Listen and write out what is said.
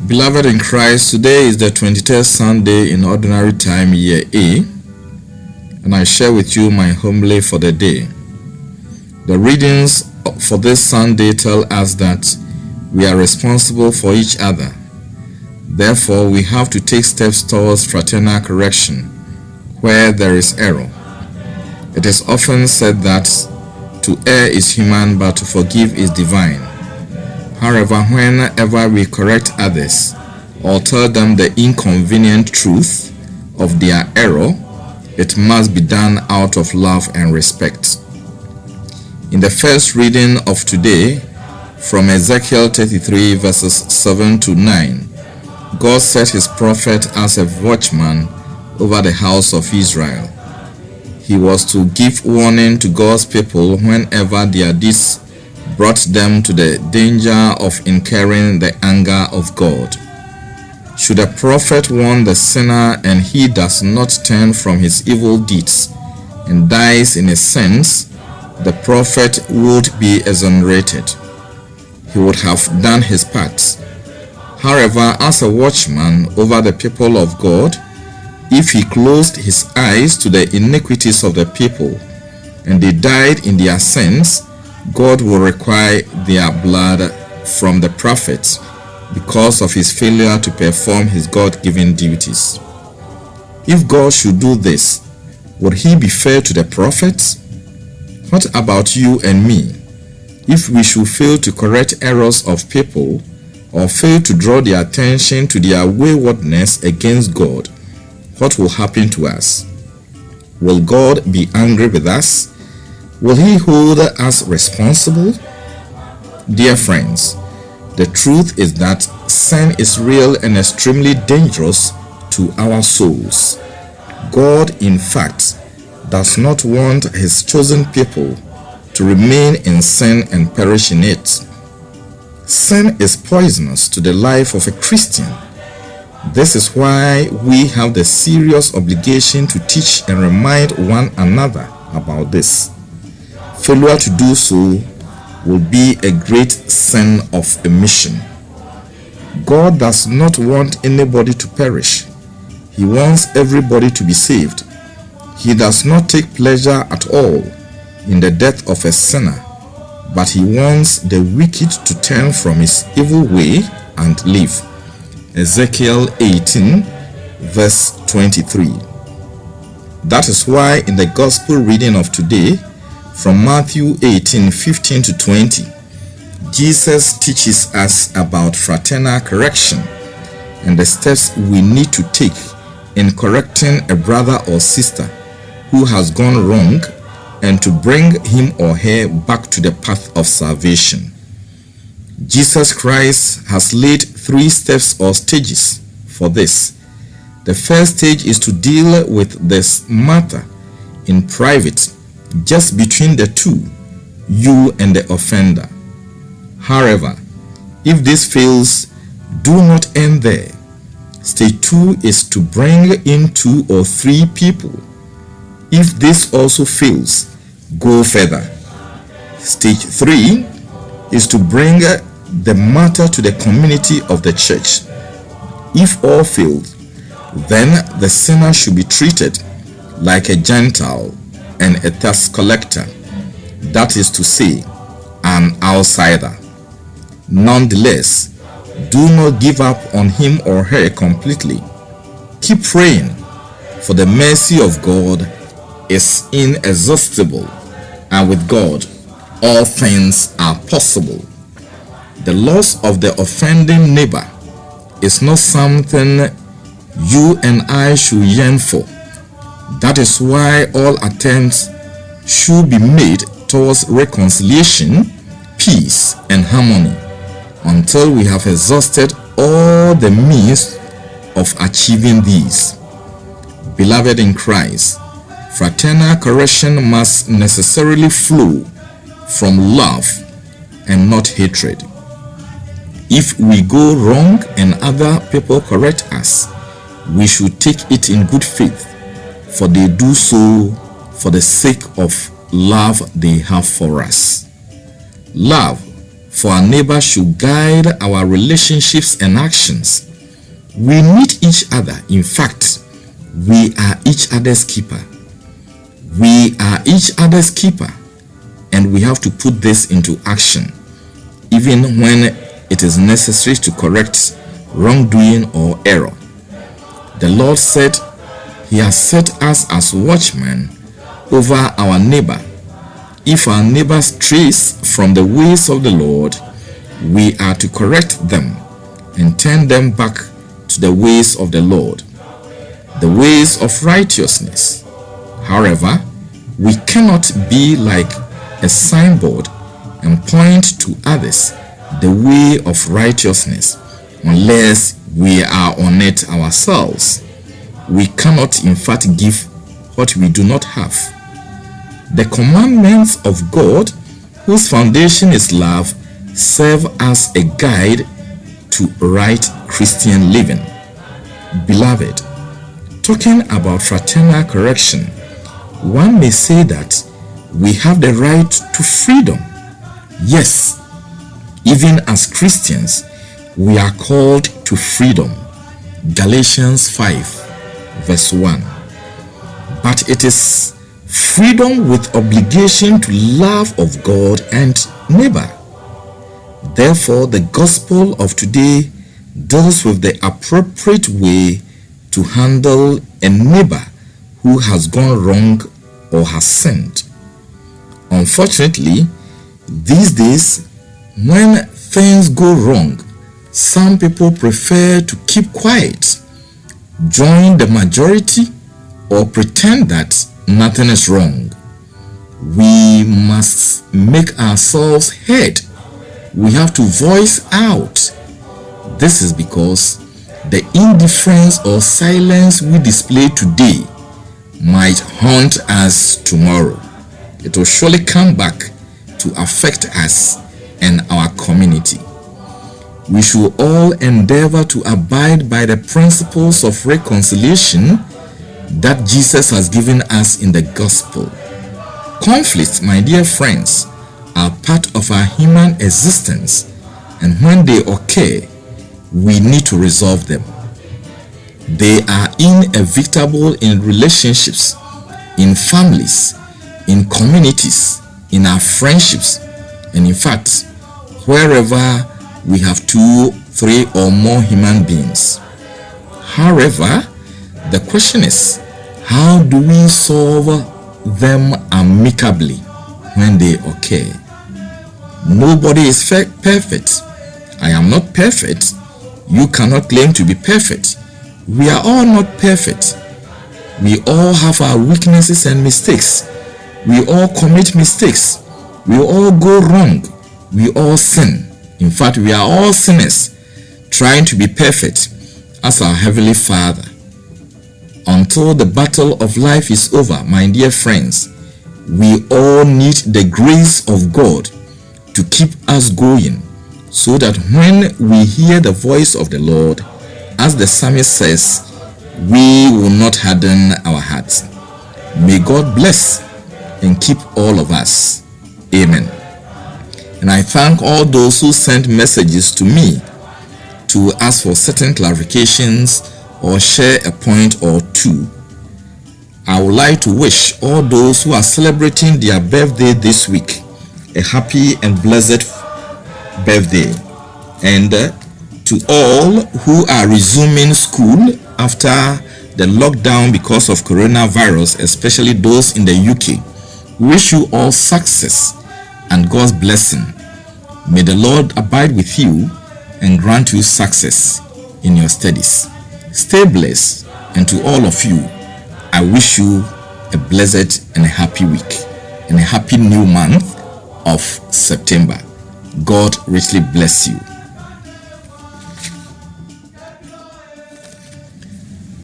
Beloved in Christ, today is the 23rd Sunday in Ordinary Time, Year A, and I share with you my homily for the day. The readings for this Sunday tell us that we are responsible for each other. Therefore, we have to take steps towards fraternal correction where there is error. It is often said that to err is human, but to forgive is divine. However, whenever we correct others or tell them the inconvenient truth of their error, it must be done out of love and respect. In the first reading of today, from Ezekiel 33 verses 7 to 9, God set his prophet as a watchman over the house of Israel. He was to give warning to God's people whenever their deeds brought them to the danger of incurring the anger of God. Should a prophet warn the sinner and he does not turn from his evil deeds and dies in his sins, the prophet would be exonerated. He would have done his part. However, as a watchman over the people of God, if he closed his eyes to the iniquities of the people and they died in their sins, God will require their blood from the prophets because of his failure to perform his God-given duties. If God should do this, would he be fair to the prophets? What about you and me? If we should fail to correct errors of people or fail to draw their attention to their waywardness against God, what will happen to us? Will God be angry with us? Will he hold us responsible? Dear friends, the truth is that sin is real and extremely dangerous to our souls. God, in fact, does not want his chosen people to remain in sin and perish in it. Sin is poisonous to the life of a Christian. This is why we have the serious obligation to teach and remind one another about this. Failure to do so will be a great sin of omission. God does not want anybody to perish. He wants everybody to be saved. He does not take pleasure at all in the death of a sinner, but he wants the wicked to turn from his evil way and live. Ezekiel 18 verse 23. That is why in the gospel reading of today, from Matthew 18, 15 to 20, Jesus teaches us about fraternal correction and the steps we need to take in correcting a brother or sister who has gone wrong and to bring him or her back to the path of salvation. Jesus Christ has laid 3 steps or stages for this. The first stage is to deal with this matter in private, just between the two, you and the offender. However, if this fails, do not end there. Stage 2 is to bring in 2 or 3 people. If this also fails, go further. Stage 3 is to bring the matter to the community of the church. If all failed, then the sinner should be treated like a Gentile and a tax collector, that is to say, an outsider. Nonetheless, do not give up on him or her completely. Keep praying, for the mercy of God is inexhaustible, and with God all things are possible. The loss of the offending neighbor is not something you and I should yearn for. That is why all attempts should be made towards reconciliation, peace, and harmony until we have exhausted all the means of achieving these. Beloved in Christ, fraternal correction must necessarily flow from love and not hatred. If we go wrong and other people correct us, we should take it in good faith, for they do so for the sake of love they have for us. Love for our neighbor should guide our relationships and actions. We need each other. In fact, we are each other's keeper. We are each other's keeper, and we have to put this into action, even when it is necessary to correct wrongdoing or error. The Lord said He has set us as watchmen over our neighbor. If our neighbor strays from the ways of the Lord, we are to correct them and turn them back to the ways of the Lord, the ways of righteousness. However, we cannot be like a signboard and point to others the way of righteousness unless we are on it ourselves. We cannot in fact give what we do not have. The commandments of God, whose foundation is love, serve as a guide to right Christian living. Beloved, talking about fraternal correction, one may say that we have the right to freedom. Yes, even as Christians, we are called to freedom. Galatians 5, verse 1. But it is freedom with obligation to love of God and neighbor. Therefore, the gospel of today deals with the appropriate way to handle a neighbor who has gone wrong or has sinned. Unfortunately, these days, when things go wrong, some people prefer to keep quiet, join the majority, or pretend that nothing is wrong. We must make ourselves heard. We have to voice out. This is because the indifference or silence we display today might haunt us tomorrow. It will surely come back to affect us and our community. We should all endeavor to abide by the principles of reconciliation that Jesus has given us in the gospel. Conflicts, my dear friends, are part of our human existence, and when they occur, we need to resolve them. They are inevitable in relationships, in families, in communities, in our friendships, and in fact, wherever we have 2, 3, or more human beings. However, the question is, how do we solve them amicably when they occur? Nobody is perfect. I am not perfect. You cannot claim to be perfect. We are all not perfect. We all have our weaknesses and mistakes. We all commit mistakes. We all go wrong. We all sin. In fact, we are all sinners trying to be perfect as our Heavenly Father. Until the battle of life is over, my dear friends, we all need the grace of God to keep us going, so that when we hear the voice of the Lord, as the psalmist says, we will not harden our hearts. May God bless and keep all of us. Amen. And I thank all those who sent messages to me to ask for certain clarifications or share a point or two. I would like to wish all those who are celebrating their birthday this week a happy and blessed birthday. And to all who are resuming school after the lockdown because of coronavirus, especially those in the UK, we wish you all success and God's blessing. May the Lord abide with you and grant you success in your studies. Stay blessed, and to all of you, I wish you a blessed and a happy week and a happy new month of September. God richly bless you.